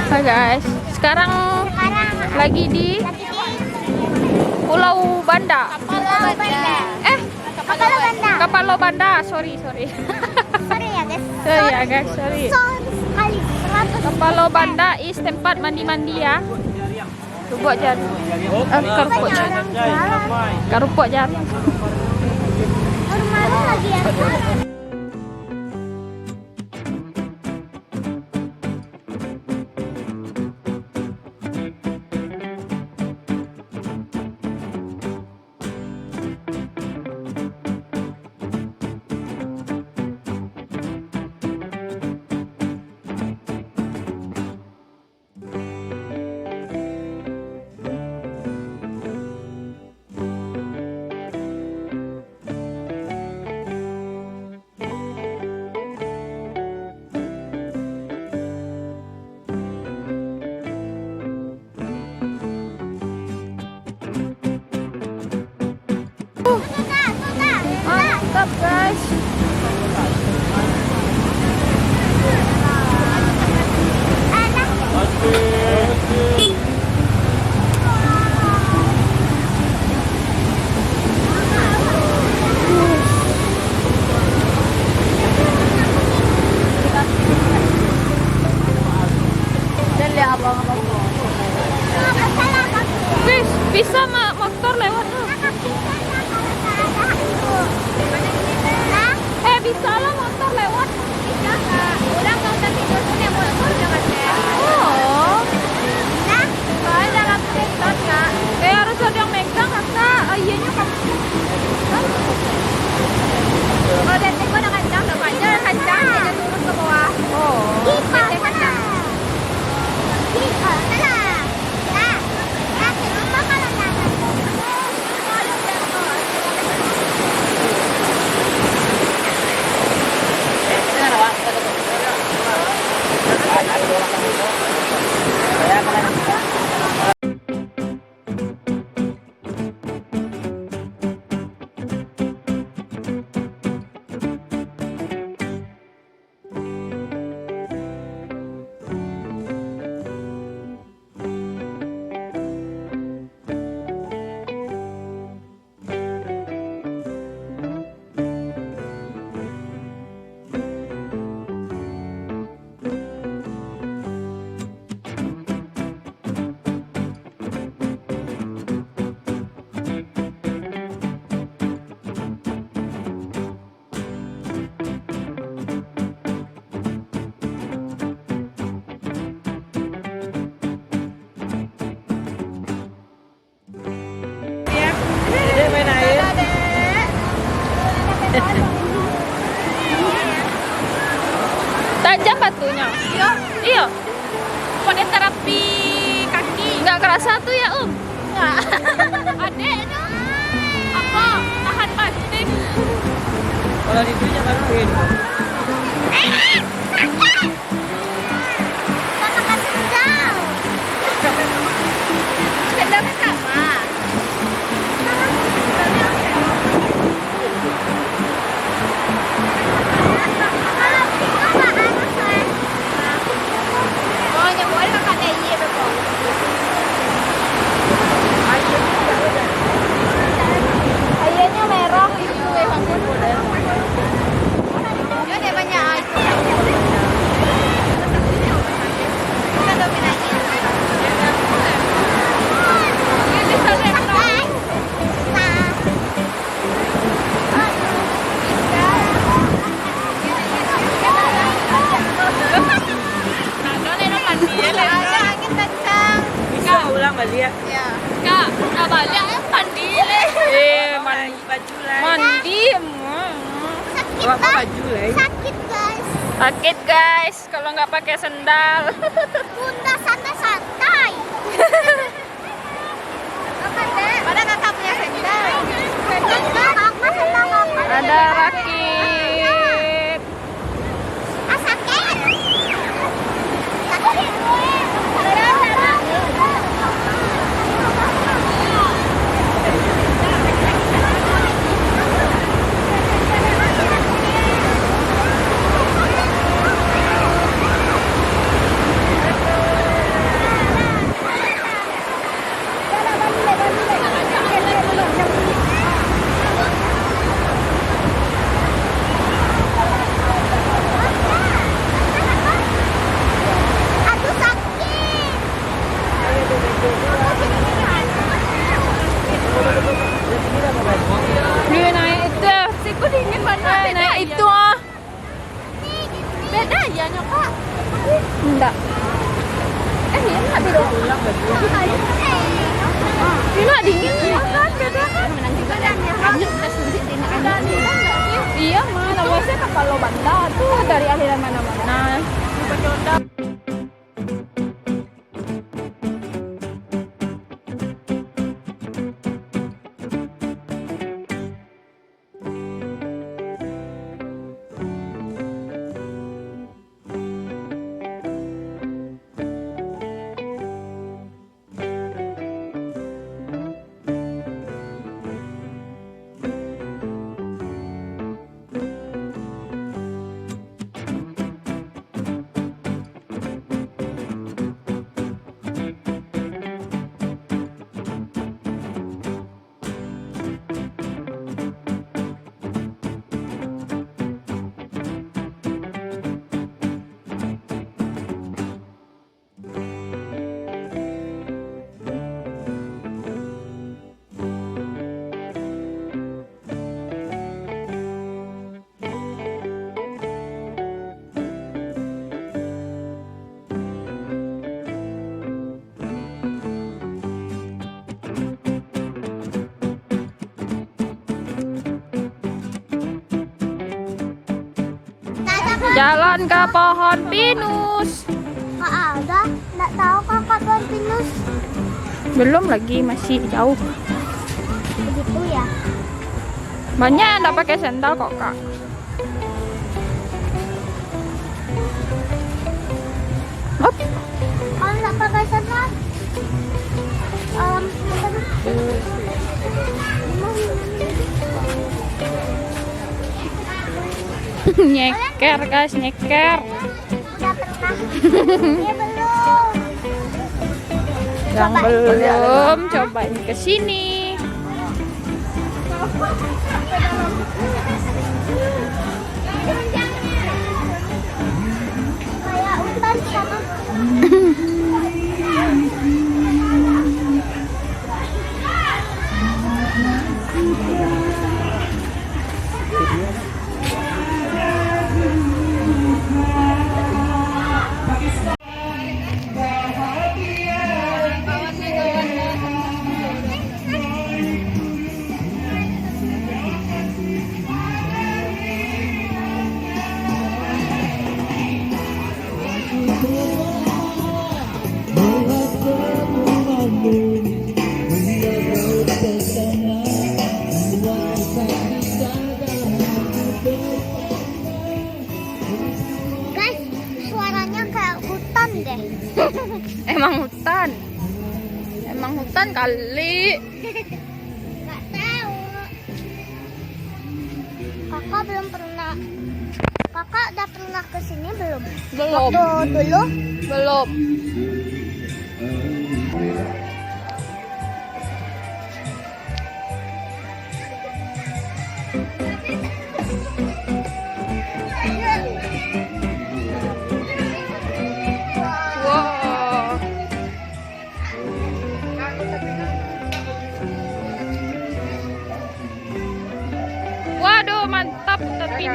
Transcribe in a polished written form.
Hai guys, sekarang lagi di Pulau Banda. Kapalo Banda. Sorry ya guys. Sorry ya guys, sorry. Sekali 100. Kapalo Banda is tempat mandi-mandi ya. Rupok jar. Karupok jar. Baru lagi ya. Mantap guys. Dan lihat abang-abang. Guys, bisa motor lewat tuh. Bisa lah motor lewat. Bisa kak. Udah nggak usah tidur sini motor jangan ya. Oh. Nah, soalnya dalam sektor kak. Harus ada yang megang kakak. Ayahnya kamu. Kalau dari gua udah kencang, udah panjang, kencang, dia turun ke bawah. Oh. Kita kencang. Kita salah. Nah, nanti lupa kalau jangan. Tajam batunya. Iya. Iya. Pakai terapi kaki. Nggak kerasa tuh ya Enggak. Adek itu. Apa? Tahan banting. Kalau di dunia baruin. Mana kan sendal? Sendal kan sama. Oh, yang boleh kakak Deyi betul. Ayahnya merah itu Ya dia banyak air. Kita dominasi. Ini bisa lihat guys. Ada angin kencang. Bisa ulang balik ya. Ya. Kak, nak balik mandi le. Mandi baju lah. mandi. Bawa baju lah. Sakit guys. Sakit guys kalau nggak pakai sendal. Bunda santai-santai. Pada kakak punya sendal. Ada rakit. Sakit. enggak? Iya enggak beda. Ini dingin ya kan, beda kan? Nanti badannya hanyut terus nanti tindakan. Iya mah, nawasnya kapal lo banda tuh dari aliran mana-mana. Jalan ke pohon pinus. Kak ada, nggak tahu kakak tuan pinus. Belum lagi, masih jauh. Begitu ya. Banyak yang nggak pakai sendal kok kak. Hop. Kalau nggak pakai sandal, Nyeker guys, nyeker. udah pernah. Iya belum. Yang belum cobain ke sini. Kayak hutan sama. Guys, suaranya kayak hutan deh. Emang hutan. Emang hutan kali. Nggak tahu. Kakak belum pernah. Kakak udah pernah ke sini belum? Belum. Waktu dulu? Belum. Wow. Waduh, mantap tapi